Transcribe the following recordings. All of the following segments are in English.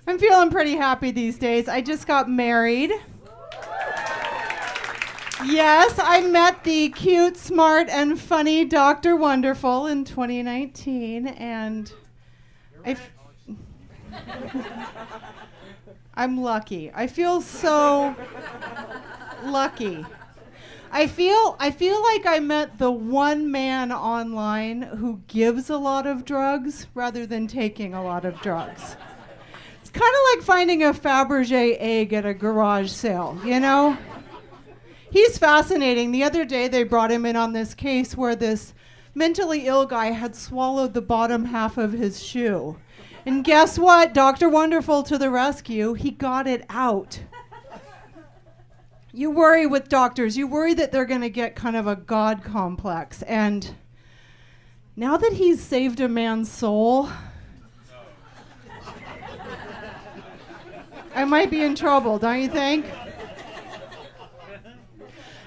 I'm feeling pretty happy these days. I just got married. Yes, I met the cute, smart, and funny Dr. Wonderful in 2019, and I'm lucky. I feel so lucky. I feel like I met the one man online who gives a lot of drugs rather than taking a lot of drugs. It's kind of like finding a Fabergé egg at a garage sale, you know? He's fascinating. The other day they brought him in on this case where this mentally ill guy had swallowed the bottom half of his shoe. And guess what? Dr. Wonderful to the rescue. He got it out. You worry with doctors. You worry that they're going to get kind of a God complex. And now that he's saved a man's soul, I might be in trouble, don't you think?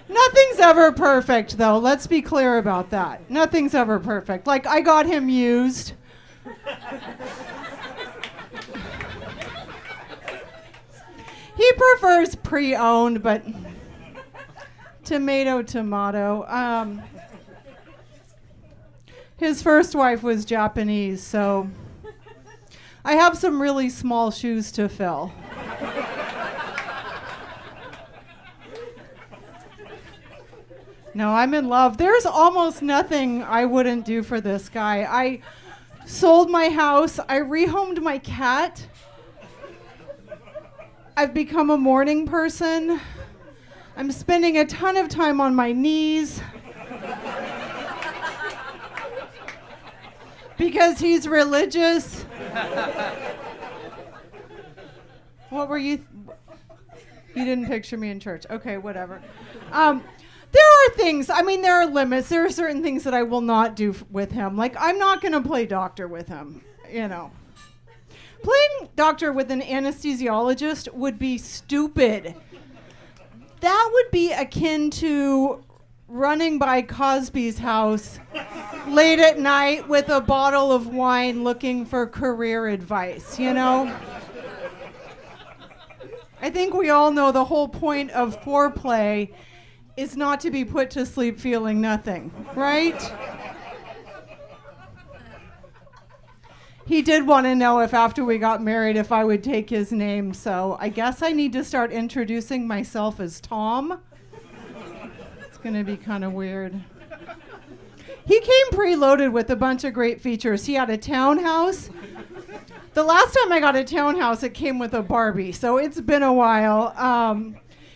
Nothing's ever perfect, though. Let's be clear about that. Nothing's ever perfect. Like, I got him used. He prefers pre-owned, but tomato. His first wife was Japanese, so I have some really small shoes to fill. No, I'm in love. There's almost nothing I wouldn't do for this guy. I sold my house. I rehomed my cat. I've become a morning person. I'm spending a ton of time on my knees. Because he's religious. What were you? You didn't picture me in church. Okay, whatever. There are things, there are limits. There are certain things that I will not do with him. Like, I'm not going to play doctor with him, you know. Playing doctor with an anesthesiologist would be stupid. That would be akin to running by Cosby's house late at night with a bottle of wine looking for career advice, you know? I think we all know the whole point of foreplay is not to be put to sleep feeling nothing, right? He did want to know if after we got married if I would take his name, so I guess I need to start introducing myself as Tom. It's going to be kind of weird. He came preloaded with a bunch of great features. He had a townhouse. The last time I got a townhouse, it came with a Barbie, so it's been a while.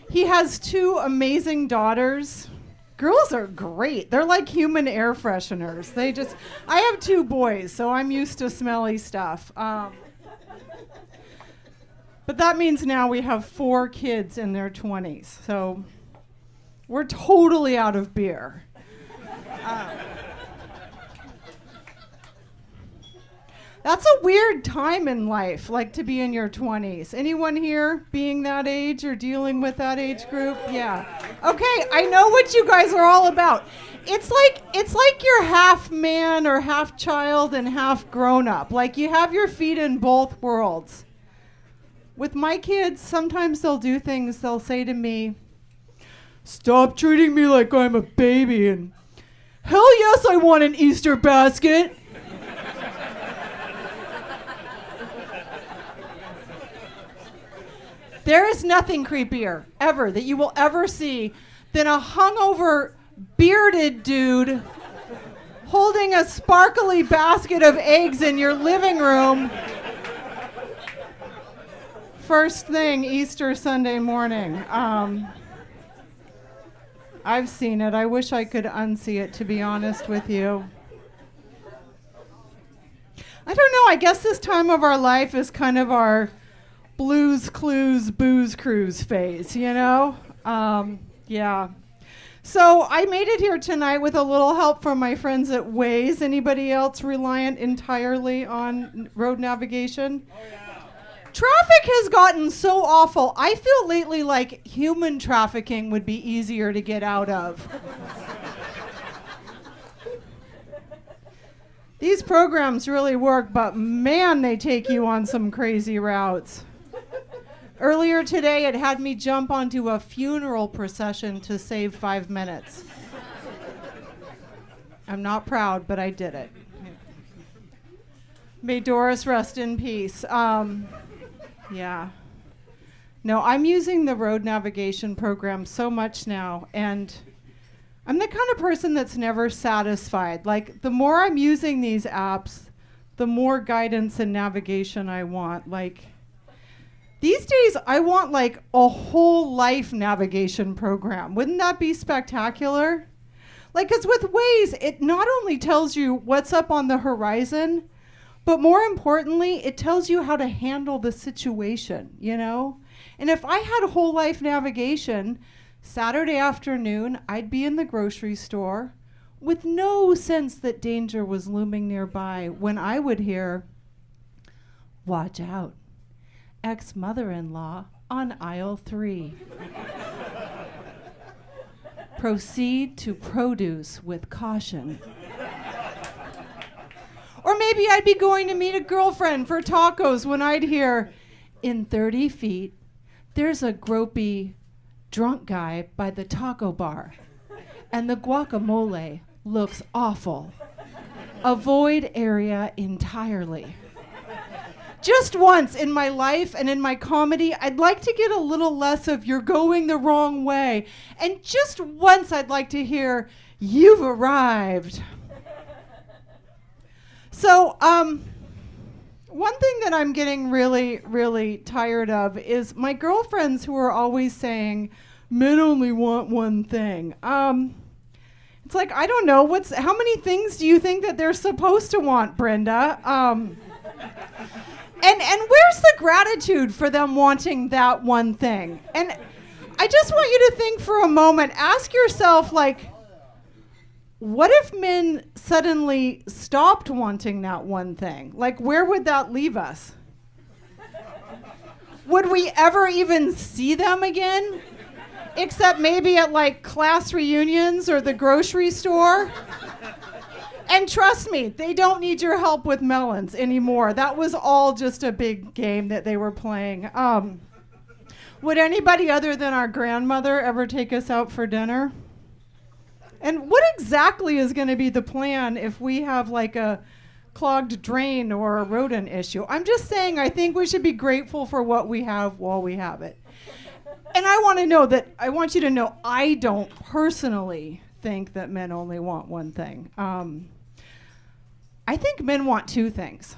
He has 2 amazing daughters. Girls are great. They're like human air fresheners. I have 2 boys, so I'm used to smelly stuff. But that means now we have 4 kids in their 20s, so we're totally out of beer. That's a weird time in life, like to be in your 20s. Anyone here being that age or dealing with that age group? Yeah. Okay, I know what you guys are all about. It's like you're half man or half child and half grown up. Like you have your feet in both worlds. With my kids, sometimes they'll do things, they'll say to me, "Stop treating me like I'm a baby," and "Hell yes, I want an Easter basket." There is nothing creepier, ever, that you will ever see than a hungover, bearded dude holding a sparkly basket of eggs in your living room. First thing, Easter Sunday morning. I've seen it. I wish I could unsee it, to be honest with you. I don't know. I guess this time of our life is kind of our Blues Clues Booze Cruise phase, you know? Yeah. So I made it here tonight with a little help from my friends at Waze. Anybody else reliant entirely on road navigation? Oh, yeah. Traffic has gotten so awful. I feel lately like human trafficking would be easier to get out of. These programs really work, but man, they take you on some crazy routes. Earlier today, it had me jump onto a funeral procession to save 5 minutes. I'm not proud, but I did it. May Doris rest in peace. Yeah. No, I'm using the road navigation program so much now, and I'm the kind of person that's never satisfied. Like, the more I'm using these apps, the more guidance and navigation I want. Like, these days, I want like a whole life navigation program. Wouldn't that be spectacular? Like, because with Waze, it not only tells you what's up on the horizon, but more importantly, it tells you how to handle the situation, you know? And if I had whole life navigation, Saturday afternoon, I'd be in the grocery store with no sense that danger was looming nearby when I would hear, "Watch out, ex-mother-in-law on aisle 3. Proceed to produce with caution." Or maybe I'd be going to meet a girlfriend for tacos when I'd hear, "In 30 feet, there's a gropey drunk guy by the taco bar, and the guacamole looks awful. Avoid area entirely." Just once in my life and in my comedy, I'd like to get a little less of "you're going the wrong way." And just once I'd like to hear, "You've arrived." So, one thing that I'm getting really, really tired of is my girlfriends who are always saying, "Men only want one thing." It's like, I don't know, how many things do you think that they're supposed to want, Brenda? And where's the gratitude for them wanting that one thing? And I just want you to think for a moment, ask yourself, like, what if men suddenly stopped wanting that one thing? Like, where would that leave us? Would we ever even see them again? Except maybe at like class reunions or the grocery store? And trust me, they don't need your help with melons anymore. That was all just a big game that they were playing. Would anybody other than our grandmother ever take us out for dinner? And what exactly is going to be the plan if we have like a clogged drain or a rodent issue? I'm just saying, I think we should be grateful for what we have while we have it. And I want you to know, I don't personally think that men only want one thing. I think men want two things.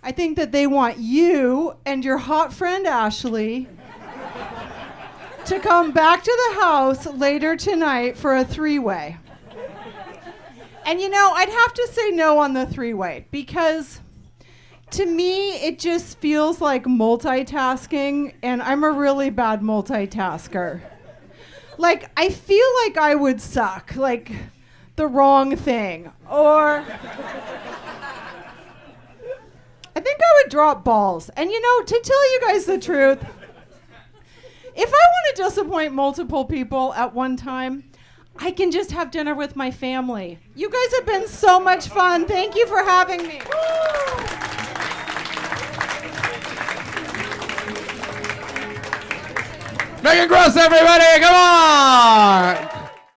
I think that they want you and your hot friend Ashley to come back to the house later tonight for a 3-way. And you know, I'd have to say no on the 3-way because to me, it just feels like multitasking, and I'm a really bad multitasker. Like, I feel like I would suck, like the wrong thing, or I think I would drop balls. And you know, to tell you guys the truth, if I want to disappoint multiple people at one time, I can just have dinner with my family. You guys have been so much fun. Thank you for having me. Meaghan Gross, everybody, come on!